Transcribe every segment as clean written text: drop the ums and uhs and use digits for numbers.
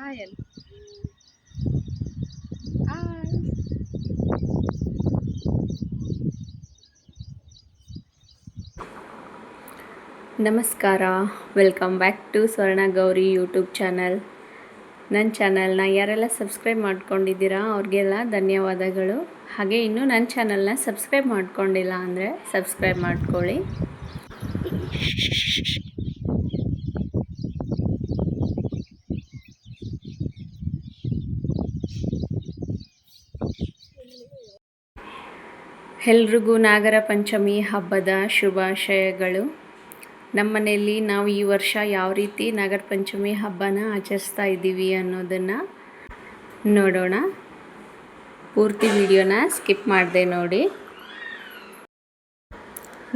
Oil ನಮಸ್ಕಾರ, welcome back to ಸ್ವರ್ಣ Gauri YouTube channel. ನನ್ನ ಚಾನಲ್ನ ಯಾರೆಲ್ಲ ಸಬ್ಸ್ಕ್ರೈಬ್ ಮಾಡ್ಕೊಂಡಿದ್ದೀರಾ ಅವ್ರಿಗೆಲ್ಲ ಧನ್ಯವಾದಗಳು. ಹಾಗೆ ಇನ್ನೂ ನನ್ನ ಚಾನಲ್ನ ಸಬ್ಸ್ಕ್ರೈಬ್ ಮಾಡ್ಕೊಂಡಿಲ್ಲ ಅಂದರೆ ಸಬ್ಸ್ಕ್ರೈಬ್ ಮಾಡ್ಕೊಳ್ಳಿ. ಎಲ್ರಿಗೂ ನಾಗರ ಪಂಚಮಿ ಹಬ್ಬದ ಶುಭಾಶಯಗಳು. ನಮ್ಮ ಮನೆಯಲ್ಲಿ ನಾವು ಈ ವರ್ಷ ಯಾವ ರೀತಿ ನಾಗರ ಪಂಚಮಿ ಹಬ್ಬನ ಆಚರಿಸ್ತಾ ಇದ್ದೀವಿ ಅನ್ನೋದನ್ನು ನೋಡೋಣ. ಪೂರ್ತಿ ವಿಡಿಯೋನ ಸ್ಕಿಪ್ ಮಾಡಿದೆ ನೋಡಿ.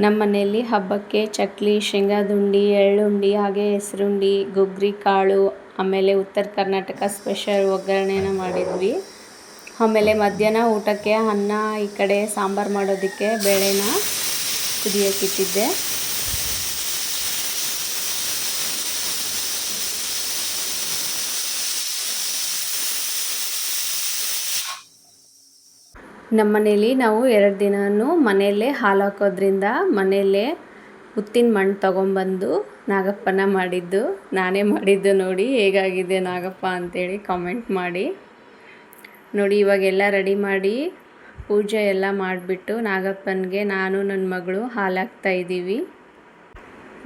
ನಮ್ಮ ಮನೆಯಲ್ಲಿ ಹಬ್ಬಕ್ಕೆ ಚಕ್ಲಿ, ಶೇಂಗಾದುಂಡಿ, ಎಳ್ಳುಂಡಿ, ಹಾಗೆ ಹೆಸರುಂಡಿ, ಗುಗ್ರಿ ಕಾಳು, ಆಮೇಲೆ ಉತ್ತರ ಕರ್ನಾಟಕ ಸ್ಪೆಷಲ್ ಒಗ್ಗರಣೆನ ಮಾಡಿದ್ವಿ. ಆಮೇಲೆ ಮಧ್ಯಾಹ್ನ ಊಟಕ್ಕೆ ಅನ್ನ, ಈ ಕಡೆ ಸಾಂಬಾರು ಮಾಡೋದಕ್ಕೆ ಬೇಳೆನ ಕುದಿಯೋಕ್ಕಿಟ್ಟಿದ್ದೆ. ನಮ್ಮ ಮನೇಲಿ ನಾವು 2 ದಿನವೂ ಮನೆಯಲ್ಲೇ ಹಾಲು ಹಾಕೋದ್ರಿಂದ ಮನೆಯಲ್ಲೇ ಉತ್ತಿನ ಮಣ್ಣು ತೊಗೊಂಬಂದು ನಾಗಪ್ಪನ ಮಾಡಿದ್ದು. ನಾನೇ ಮಾಡಿದ್ದು ನೋಡಿ ಹೇಗಾಗಿದೆ ನಾಗಪ್ಪ ಅಂತೇಳಿ ಕಾಮೆಂಟ್ ಮಾಡಿ. ನೋಡಿ ಇವಾಗೆಲ್ಲ ರೆಡಿ ಮಾಡಿ ಪೂಜೆ ಎಲ್ಲ ಮಾಡಿಬಿಟ್ಟು ನಾಗಪ್ಪನಿಗೆ ನಾನು ನನ್ನ ಮಗಳು ಹಾಲು ಹಾಕ್ತಾಯಿದ್ದೀವಿ.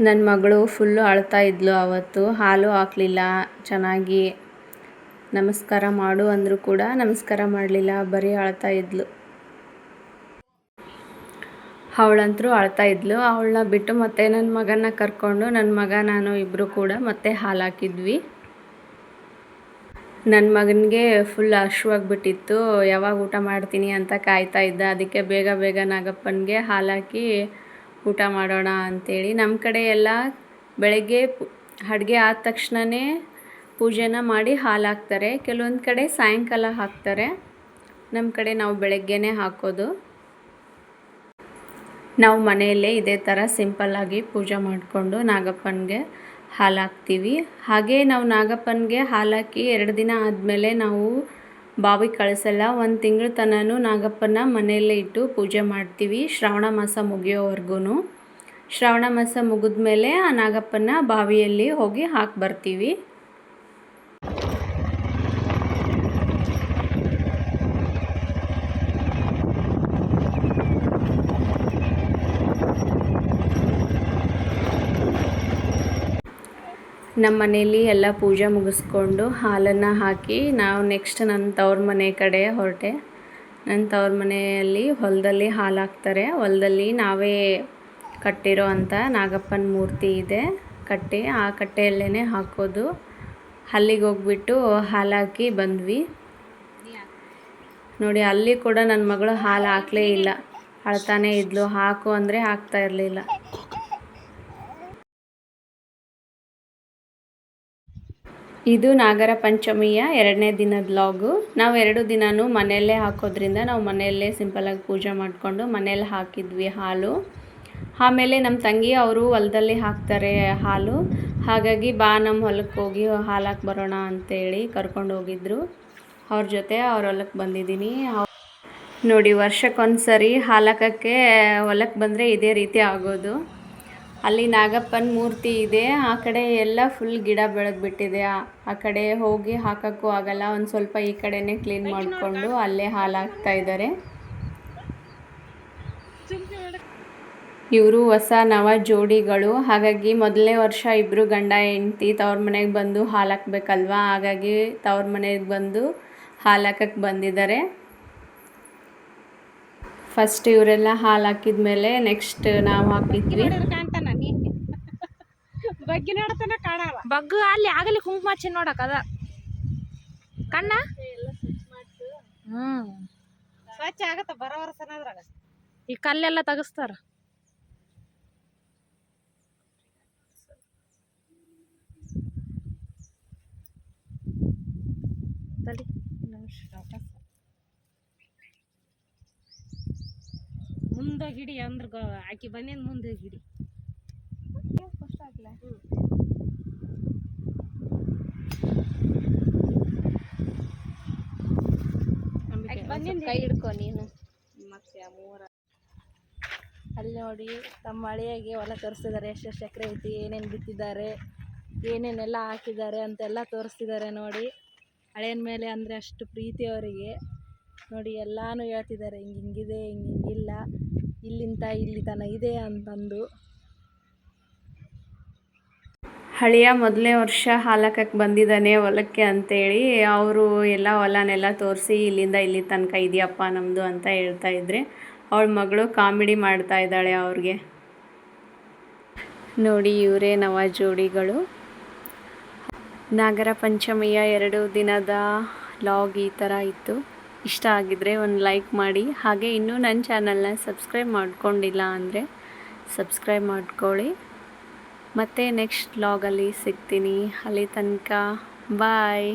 ನನ್ನ ಮಗಳು ಫುಲ್ಲು ಅಳ್ತಾ ಇದ್ಲು ಅವತ್ತು. ಹಾಲು ಹಾಕಲಿಲ್ಲ. ಚೆನ್ನಾಗಿ ನಮಸ್ಕಾರ ಮಾಡು ಅಂದರೂ ಕೂಡ ನಮಸ್ಕಾರ ಮಾಡಲಿಲ್ಲ, ಬರೀ ಅಳ್ತಾ ಇದ್ಲು. ಅವಳಂತರೂ ಅಳ್ತಾ ಇದ್ಲು. ಅವಳನ್ನ ಬಿಟ್ಟು ಮತ್ತೆ ನನ್ನ ಮಗನ ಕರ್ಕೊಂಡು ನನ್ನ ಮಗ ನಾನು ಇಬ್ಬರು ಕೂಡ ಮತ್ತೆ ಹಾಲು ಹಾಕಿದ್ವಿ. ನನ್ನ ಮಗನಿಗೆ ಫುಲ್ ಹಶ್ವಾಗಿಬಿಟ್ಟಿತ್ತು. ಯಾವಾಗ ಊಟ ಮಾಡ್ತೀನಿ ಅಂತ ಕಾಯ್ತಾ ಇದ್ದ. ಅದಕ್ಕೆ ಬೇಗ ಬೇಗ ನಾಗಪ್ಪನಿಗೆ ಹಾಲು ಹಾಕಿ ಊಟ ಮಾಡೋಣ ಅಂಥೇಳಿ. ನಮ್ಮ ಕಡೆ ಎಲ್ಲ ಬೆಳಗ್ಗೆ ಅಡುಗೆ ಆದ ತಕ್ಷಣವೇ ಪೂಜೆನ ಮಾಡಿ ಹಾಲು ಹಾಕ್ತಾರೆ. ಕೆಲವೊಂದು ಕಡೆ ಸಾಯಂಕಾಲ ಹಾಕ್ತಾರೆ. ನಮ್ಮ ಕಡೆ ನಾವು ಬೆಳಗ್ಗೆನೇ ಹಾಕೋದು. ನಾವು ಮನೆಯಲ್ಲೇ ಇದೇ ಥರ ಸಿಂಪಲ್ಲಾಗಿ ಪೂಜೆ ಮಾಡಿಕೊಂಡು ನಾಗಪ್ಪನಿಗೆ ಹಾಲು ಹಾಕ್ತೀವಿ. ಹಾಗೆ ನಾವು ನಾಗಪ್ಪನಿಗೆ ಹಾಲು ಹಾಕಿ 2 ದಿನ ಆದಮೇಲೆ ನಾವು ಬಾವಿಗೆ ಕಳಿಸಲ್ಲ. 1 ತಿಂಗಳ ತನಕ ನಾಗಪ್ಪನ ಮನೆಯಲ್ಲೇ ಇಟ್ಟು ಪೂಜೆ ಮಾಡ್ತೀವಿ, ಶ್ರಾವಣ ಮಾಸ ಮುಗಿಯೋವರೆಗೂ. ಶ್ರಾವಣ ಮಾಸ ಮುಗಿದ್ಮೇಲೆ ಆ ನಾಗಪ್ಪನ ಬಾವಿಯಲ್ಲಿ ಹೋಗಿ ಹಾಕಿ ಬರ್ತೀವಿ. ನಮ್ಮ ಮನೆಯಲ್ಲಿ ಎಲ್ಲ ಪೂಜೆ ಮುಗಿಸ್ಕೊಂಡು ಹಾಲನ್ನು ಹಾಕಿ ನಾವು ನೆಕ್ಸ್ಟ್ ನನ್ನ ತವ್ರ ಮನೆ ಕಡೆ ಹೊರಟೆ. ನನ್ನ ತವ್ರ ಮನೆಯಲ್ಲಿ ಹೊಲದಲ್ಲಿ ಹಾಲು ಹಾಕ್ತಾರೆ. ಹೊಲದಲ್ಲಿ ನಾವೇ ಕಟ್ಟಿರೋ ಅಂಥ ನಾಗಪ್ಪನ ಮೂರ್ತಿ ಇದೆ, ಕಟ್ಟೆ. ಆ ಕಟ್ಟೆಯಲ್ಲೇ ಹಾಕೋದು. ಅಲ್ಲಿಗೆ ಹೋಗ್ಬಿಟ್ಟು ಹಾಲು ಹಾಕಿ ಬಂದ್ವಿ. ನೋಡಿ ಅಲ್ಲಿ ಕೂಡ ನನ್ನ ಮಗಳು ಹಾಲು ಹಾಕಲೇ ಇಲ್ಲ, ಅಳ್ತಾನೇ ಇದ್ಲು. ಹಾಕು ಅಂದರೆ ಹಾಕ್ತಾ ಇರಲಿಲ್ಲ. ಇದು ನಾಗರ ಪಂಚಮಿಯ 2ನೇ ದಿನದ ವ್ಲಾಗು. ನಾವು 2 ದಿನವೂ ಮನೆಯಲ್ಲೇ ಹಾಕೋದ್ರಿಂದ ನಾವು ಮನೆಯಲ್ಲೇ ಸಿಂಪಲಾಗಿ ಪೂಜೆ ಮಾಡಿಕೊಂಡು ಮನೇಲಿ ಹಾಕಿದ್ವಿ ಹಾಲು. ಆಮೇಲೆ ನಮ್ಮ ತಂಗಿ ಅವರು ಹೊಲದಲ್ಲಿ ಹಾಕ್ತಾರೆ ಹಾಲು. ಹಾಗಾಗಿ ಬಾ ನಮ್ಮ ಹೊಲಕ್ಕೆ ಹೋಗಿ ಹಾಲು ಹಾಕಿ ಬರೋಣ ಅಂತೇಳಿ ಕರ್ಕೊಂಡು ಹೋಗಿದ್ರು. ಅವ್ರ ಜೊತೆ ಅವ್ರ ಹೊಲಕ್ಕೆ ಬಂದಿದ್ದೀನಿ. ನೋಡಿ ವರ್ಷಕ್ಕೊಂದು ಸರಿ ಹಾಲು ಹಾಕೋಕ್ಕೆ ಹೊಲಕ್ಕೆ ಬಂದರೆ ಇದೇ ರೀತಿ ಆಗೋದು. ಅಲ್ಲಿ ನಾಗಪ್ಪನ ಮೂರ್ತಿ ಇದೆ. ಆ ಕಡೆ ಎಲ್ಲ ಫುಲ್ ಗಿಡ ಬೆಳೆದ್ಬಿಟ್ಟಿದೆ. ಆ ಕಡೆ ಹೋಗಿ ಹಾಕೋಕ್ಕೂ ಆಗಲ್ಲ. ಒಂದು ಸ್ವಲ್ಪ ಈ ಕಡೆನೇ ಕ್ಲೀನ್ ಮಾಡಿಕೊಂಡು ಅಲ್ಲೇ ಹಾಲು ಹಾಕ್ತಾ ಇದ್ದಾರೆ. ಇವರು ಹೊಸ ನವ ಜೋಡಿಗಳು. ಹಾಗಾಗಿ ಮೊದಲನೇ ವರ್ಷ ಇಬ್ಬರು ಗಂಡ ಹೆಂಡ್ತಿ ತವ್ರ ಮನೆಗೆ ಬಂದು ಹಾಲು ಹಾಕ್ಬೇಕಲ್ವ. ಹಾಗಾಗಿ ತವ್ರ ಮನೆಗೆ ಬಂದು ಹಾಲು ಹಾಕಕ್ಕೆ ಬಂದಿದ್ದಾರೆ. ಫಸ್ಟ್ ಇವರೆಲ್ಲ ಹಾಲು ಹಾಕಿದ್ಮೇಲೆ ನೆಕ್ಸ್ಟ್ ನಾವು ಹಾಕಿದ್ವಿ. ಬಗ್ಗು ಅಲ್ಲಿ ಆಗಲಿ ಕುಂಕುಮ ಹಚ್ಚಿ ನೋಡಕ್ ಅದ ಕಣ್ಣ ಸ್ವಚ್ಛ ಆಗತ್ತ ಬರೋವರ್ಸನದ್ರಾಗ. ಈ ಕಲ್ಲೆಲ್ಲ ತೆಗಿಸ್ತಾರ. ಮುಂದೆ ಗಿಡಿ ಅಂದ್ರ ಆಕಿ ಬಂದಿನ ಮುಂದೆ ಗಿಡಿ ಕೈ ಹಿಡ್ಕೊ ನೀನು. ಮತ್ತೆ ಅಲ್ಲಿ ನೋಡಿ ತಮ್ಮ ಹಳೆಯಾಗಿ ಹೊಲ ತೋರಿಸ್ತಿದ್ದಾರೆ, ಎಷ್ಟೆಷ್ಟು ಎಕರೆ ಐತಿ, ಏನೇನು ಬಿತ್ತಿದ್ದಾರೆ, ಏನೇನೆಲ್ಲ ಹಾಕಿದ್ದಾರೆ ಅಂತೆಲ್ಲ ತೋರಿಸ್ತಿದ್ದಾರೆ ನೋಡಿ. ಹಳೆಯ ಮೇಲೆ ಅಂದರೆ ಅಷ್ಟು ಪ್ರೀತಿ ಅವರಿಗೆ ನೋಡಿ. ಎಲ್ಲನೂ ಹೇಳ್ತಿದ್ದಾರೆ, ಹಿಂಗಿದೆ ಹಿಂಗಿಲ್ಲ, ಇಲ್ಲಿಂದ ಇಲ್ಲಿ ತನ ಇದೆ ಅಂತಂದು. ಹಳೆಯ ಮೊದಲನೇ ವರ್ಷ ಹಾಲಕ್ಕಕ್ಕೆ ಬಂದಿದ್ದಾನೆ ಹೊಲಕ್ಕೆ ಅಂತೇಳಿ ಅವರು ಎಲ್ಲ ಹೊಲನೆಲ್ಲ ತೋರಿಸಿ ಇಲ್ಲಿಂದ ಇಲ್ಲಿ ತನಕ ಇದೆಯಪ್ಪ ನಮ್ಮದು ಅಂತ ಹೇಳ್ತಾ ಇದ್ರೆ ಅವಳ ಮಗಳು ಕಾಮಿಡಿ ಮಾಡ್ತಾ ಇದ್ದಾಳೆ ಅವ್ರಿಗೆ. ನೋಡಿ ಇವರೇ ನವ ಜೋಡಿಗಳು. ನಾಗರ ಪಂಚಮಿಯ 2 ದಿನದ ಲಾಗ್ ಈ ಥರ ಇತ್ತು. ಇಷ್ಟ ಆಗಿದ್ರೆ ಒಂದು ಲೈಕ್ ಮಾಡಿ, ಹಾಗೆ ಇನ್ನೂ ನನ್ನ ಚಾನಲ್ನ ಸಬ್ಸ್ಕ್ರೈಬ್ ಮಾಡ್ಕೊಂಡಿಲ್ಲ ಅಂದರೆ ಸಬ್ಸ್ಕ್ರೈಬ್ ಮಾಡ್ಕೊಳ್ಳಿ. ಮತ್ತೆ ನೆಕ್ಸ್ಟ್ ಲಾಗಲ್ಲಿ ಸಿಗ್ತೀನಿ. ಅಲ್ಲಿ ತನಕ ಬಾಯ್.